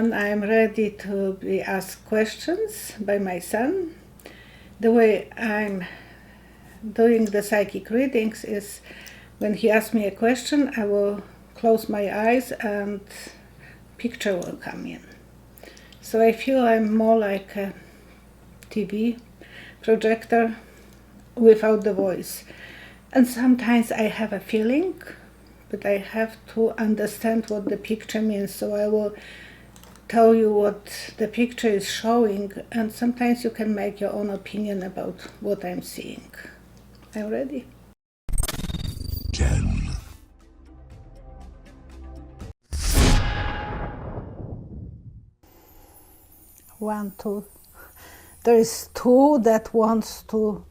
when I'm ready to be asked questions by my son. The way I'm doing the psychic readings is when he asks me a question, I will close my eyes and picture will come in. So I feel I'm more like a TV projector without the voice. And sometimes I have a feeling, but I have to understand what the picture means. So I will tell you what the picture is showing, and sometimes you can make your own opinion about what I'm seeing. Are you ready? 10. 1, 2. There is 2 that wants to,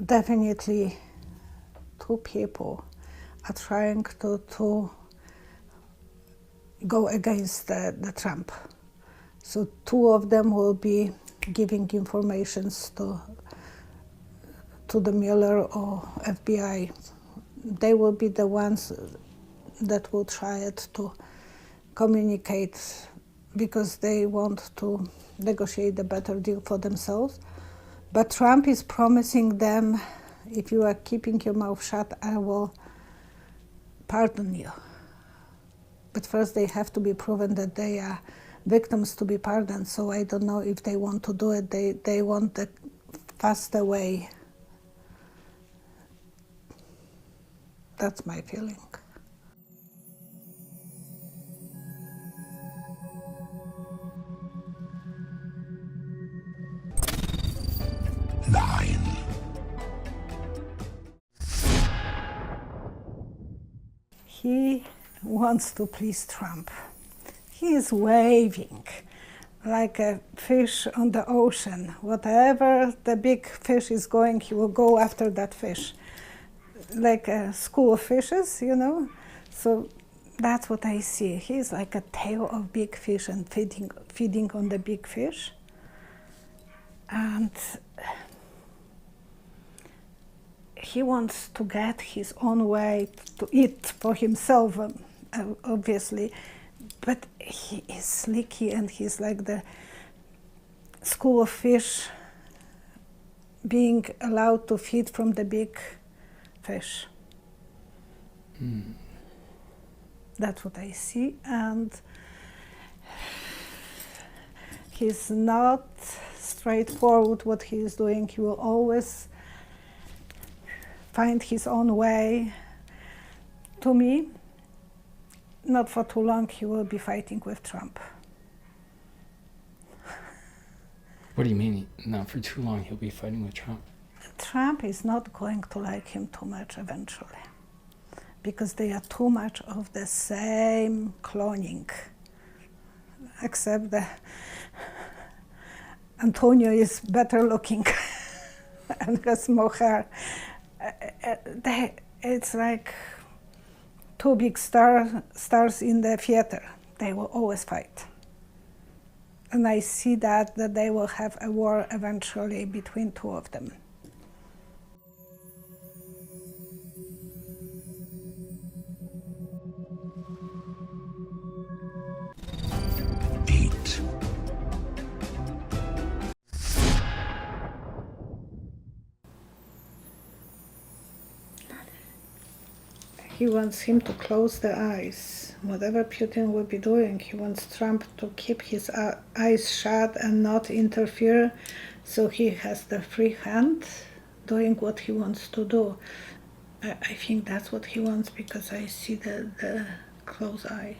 definitely 2 people are trying to go against the Trump. So 2 of them will be giving informations to the Mueller or FBI. They will be the ones that will try it to communicate because they want to negotiate a better deal for themselves. But Trump is promising them, if you are keeping your mouth shut, I will pardon you. But first they have to be proven that they are victims to be pardoned. So I don't know if they want to do it. They want the faster way. That's my feeling. He wants to please Trump. He is waving like a fish on the ocean. Whatever the big fish is going, he will go after that fish. Like a school of fishes, you know? So that's what I see. He's like a tail of big fish and feeding on the big fish. And he wants to get his own way to eat for himself, obviously. But he is slicky and he's like the school of fish being allowed to feed from the big fish. That's what I see. And he's not straightforward what he is doing. He will always find his own way. To me, not for too long, he will be fighting with Trump. What do you mean, not for too long he'll be fighting with Trump? Trump is not going to like him too much eventually, because they are too much of the same cloning, except that Antonio is better looking and has more hair. It's like 2 big stars in the theater. They will always fight. And I see that they will have a war eventually between 2 of them. He wants him to close the eyes. Whatever Putin will be doing, he wants Trump to keep his eyes shut and not interfere, so he has the free hand doing what he wants to do. I think that's what he wants, because I see the closed eye.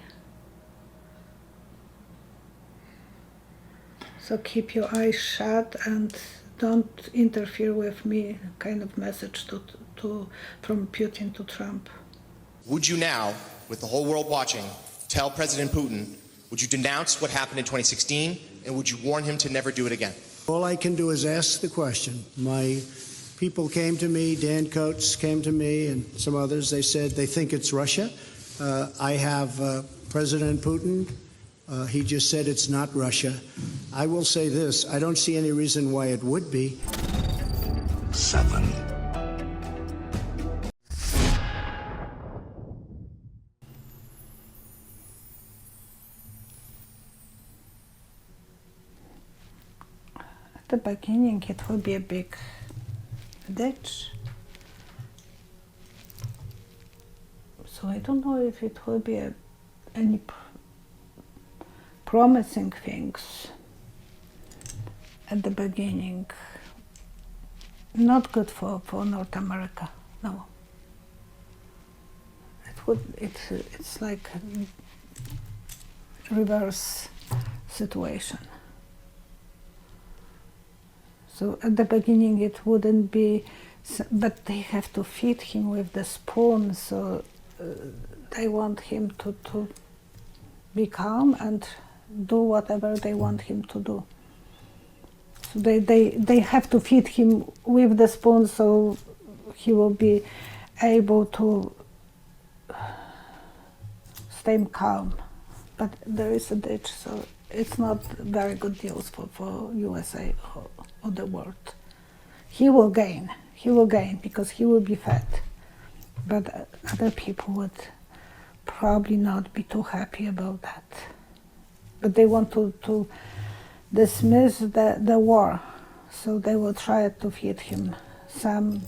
So keep your eyes shut and don't interfere with me, kind of message from Putin to Trump. Would you now, with the whole world watching, tell President Putin, would you denounce what happened in 2016, and would you warn him to never do it again? All I can do is ask the question. My people came to me, Dan Coates came to me, and some others. They said they think it's Russia. I have President Putin. He just said it's not Russia. I will say this. I don't see any reason why it would be. 7. At the beginning it will be a big ditch. So I don't know if it will be any promising things at the beginning. Not good for North America, no. It's like a reverse situation. So at the beginning it wouldn't be, but they have to feed him with the spoon, so they want him to be calm and do whatever they want him to do. So they have to feed him with the spoon so he will be able to stay calm. But there is a ditch, so it's not very good news for USA or the world. He will gain because he will be fed. But other people would probably not be too happy about that. But they want to dismiss the war, so they will try to feed him some.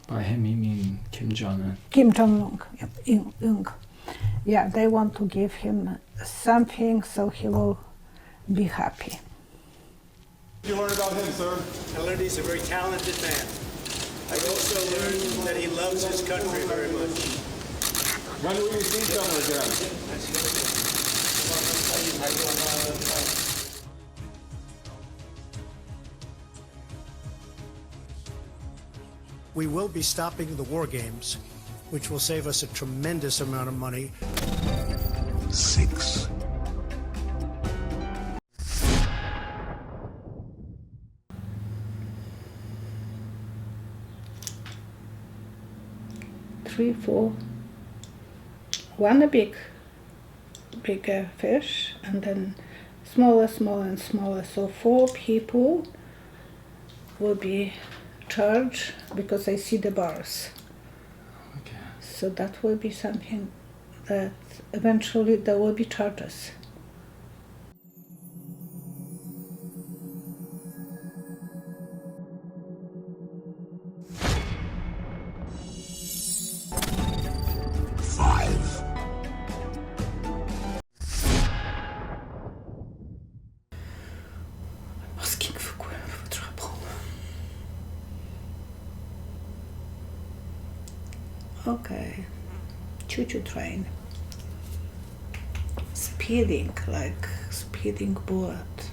By him you mean Kim Jong Un? Kim Jong Un. Yeah, they want to give him something so he will be happy. What did you learn about him, sir? I learned he's a very talented man. I also learned that he loves his country very much. When will we see each other again? We will be stopping the war games, which will save us a tremendous amount of money. 6. Three, 4. One bigger fish, and then smaller, smaller, and smaller. So 4 people will be charged because they see the bars. Okay. So that will be something that eventually there will be charges. Okay, choo-choo train. Speeding, like speeding bullet.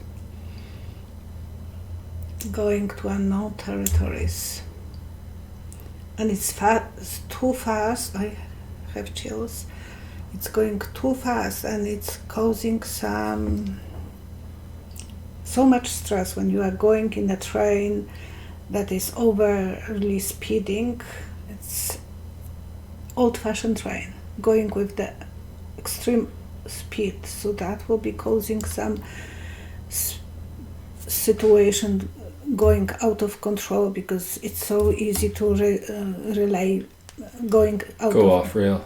Going to unknown territories. And it's too fast, I have chills. It's going too fast and it's causing so much stress when you are going in a train that is overly speeding. It's old-fashioned train going with the extreme speed, so that will be causing some situation going out of control because it's so easy to relay go off rail.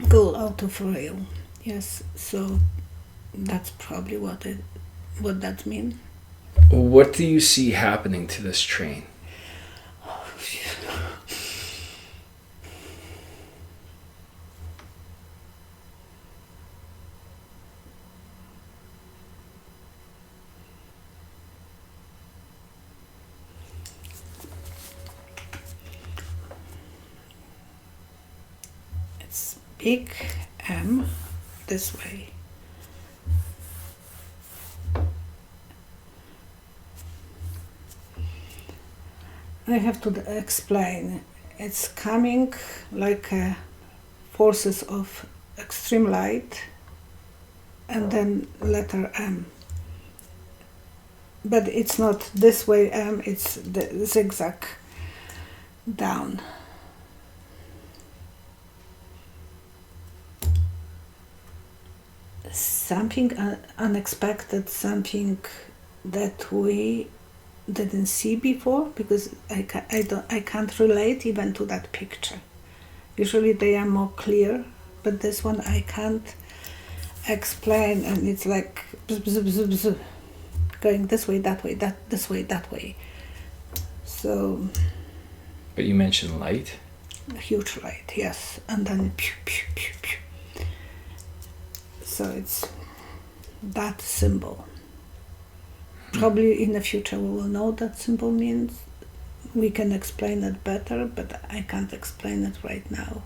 Go out of rail. Yes, so that's probably what that means. What do you see happening to this train? Big M this way. I have to explain. It's coming like forces of extreme light and then letter M. But it's not this way M, it's the zigzag down. Something unexpected, something that we didn't see before, because I can't relate even to that picture. Usually they are more clear, but this one I can't explain, and it's like bzz, bzz, bzz, bzz, going this way, that way, this way, that way. So. But you mentioned light. A huge light, yes, and then pew, pew, pew, pew. So it's that symbol. Probably in the future we will know what that symbol means. We can explain it better, but I can't explain it right now.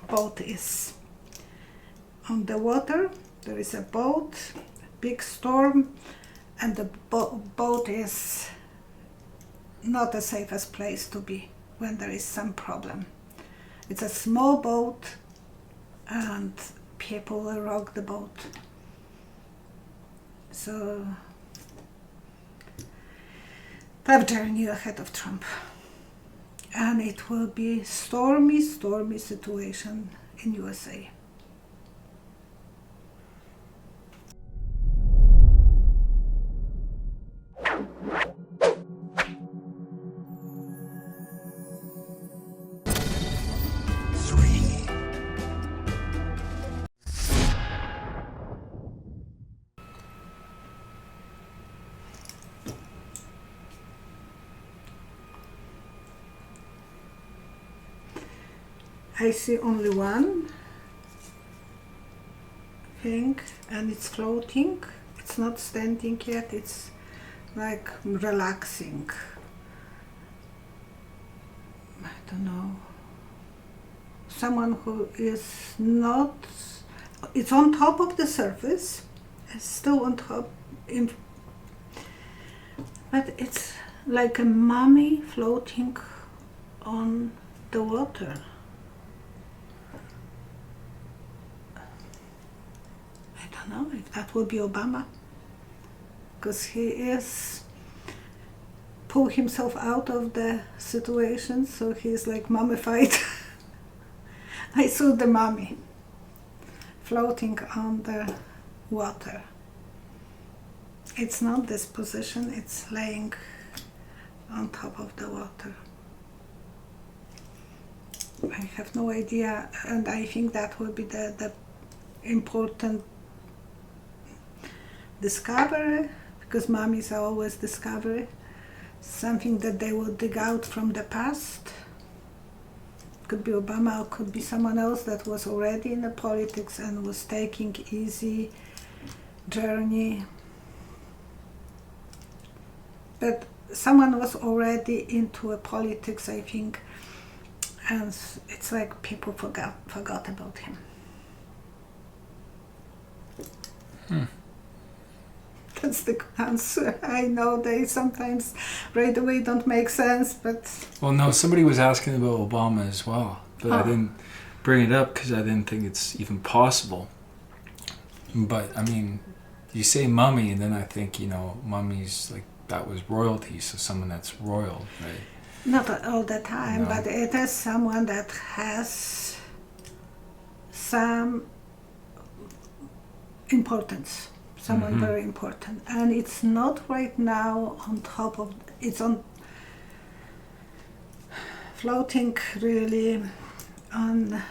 Boat is on the water. There is a boat, big storm, and the boat is not the safest place to be when there is some problem. It's a small boat and people will rock the boat. So tough journey ahead of Trump. And it will be stormy situation in USA. I see only one thing and it's floating. It's not standing yet, it's like relaxing. I don't know. Someone who is not, it's on top of the surface, it's still on top, but it's like a mummy floating on the water. I don't know if that will be Obama, because he is pull himself out of the situation, so he's like mummified. I saw the mummy floating on the water. It's not this position, it's laying on top of the water. I have no idea, and I think that will be the important discovery, because mummies are always discovery, something that they will dig out from the past. Could be Obama or could be someone else that was already in the politics and was taking easy journey. But someone was already into a politics, I think, and it's like people forgot about him. That's the answer. I know they sometimes right away don't make sense, but... Well, no, somebody was asking about Obama as well, but I didn't bring it up because I didn't think it's even possible. But, I mean, you say mummy, and then I think, mummies, like, that was royalty, so someone that's royal, right? Not all the time, No. but it is someone that has some importance. Someone very important, and it's not right now on top of, it's on floating really on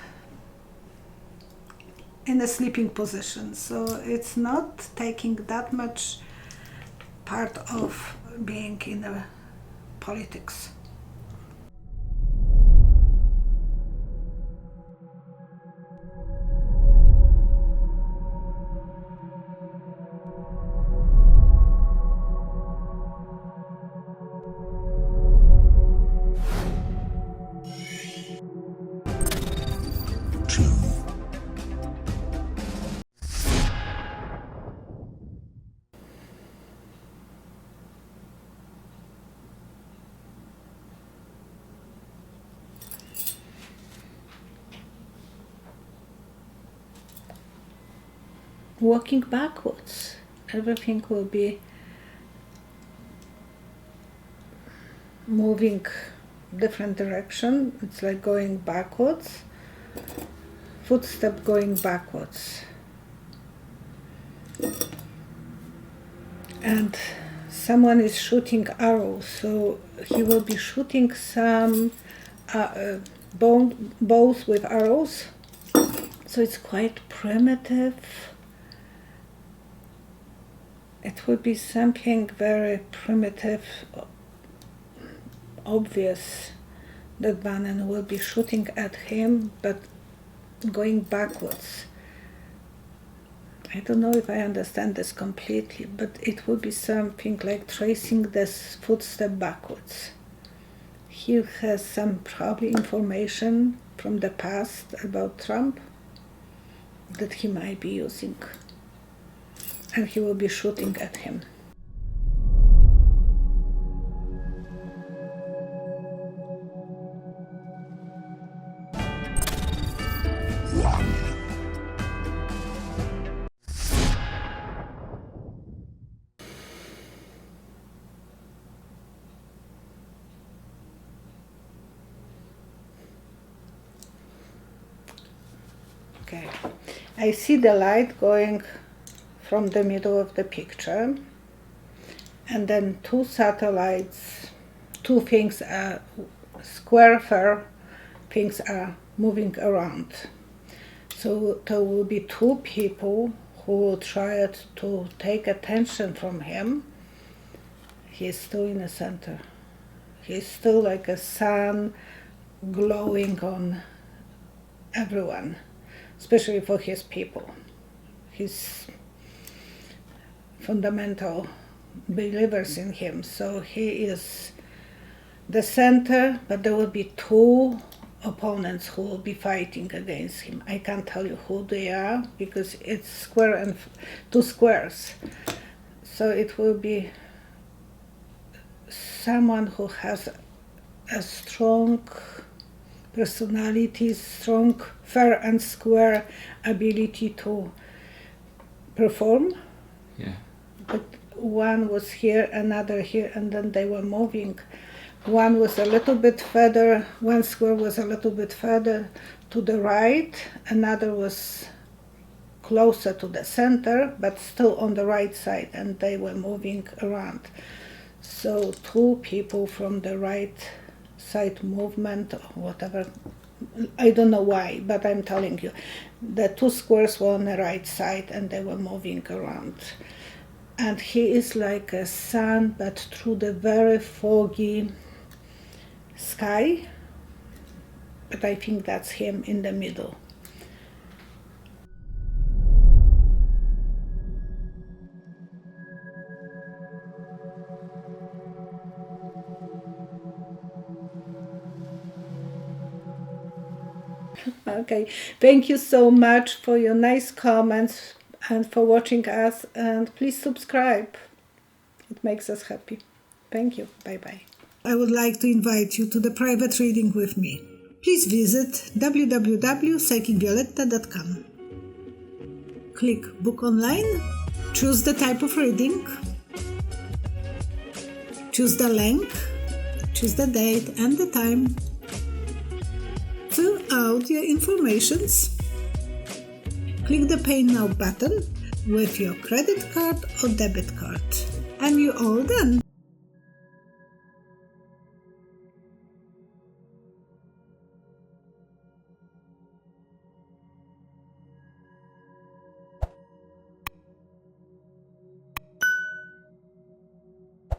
in a sleeping position, so it's not taking that much part of being in the politics. Walking backwards. Everything will be moving different direction. It's like going backwards. footstep going backwards. And someone is shooting arrows, so he will be shooting some bows with arrows. So it's quite primitive. It would be something very primitive, obvious that Bannon will be shooting at him, but going backwards. I don't know if I understand this completely, but it would be something like tracing this footstep backwards. He has some probably information from the past about Trump that he might be using, and he will be shooting at him. Okay, I see the light going from the middle of the picture, and then two satellites, two things are square things are moving around. So there will be two people who will try to take attention from him. He's still in the center. He's still like a sun glowing on everyone, especially for his people. His fundamental believers in him. So he is the center, but there will be two opponents who will be fighting against him. I can't tell you who they are because it's square and two squares. So it will be someone who has a strong personality, strong fair and square ability to perform. Yeah. But one was here, another here, and then they were moving. One was a little bit further, one square was a little bit further to the right, another was closer to the center, but still on the right side, and they were moving around. So two people from the right side movement, or whatever, I don't know why, but I'm telling you, the two squares were on the right side and they were moving around. And he is like a sun, but through the very foggy sky, but I think that's him in the middle. Okay, thank you so much for your nice comments and for watching us, and please subscribe. It makes us happy. Thank you. Bye-bye. I would like to invite you to the private reading with me. Please visit www.psychicvioletta.com. Click Book Online, choose the type of reading, choose the length, choose the date and the time. Fill out your informations. Click the Pay Now button with your credit card or debit card. And you're all done.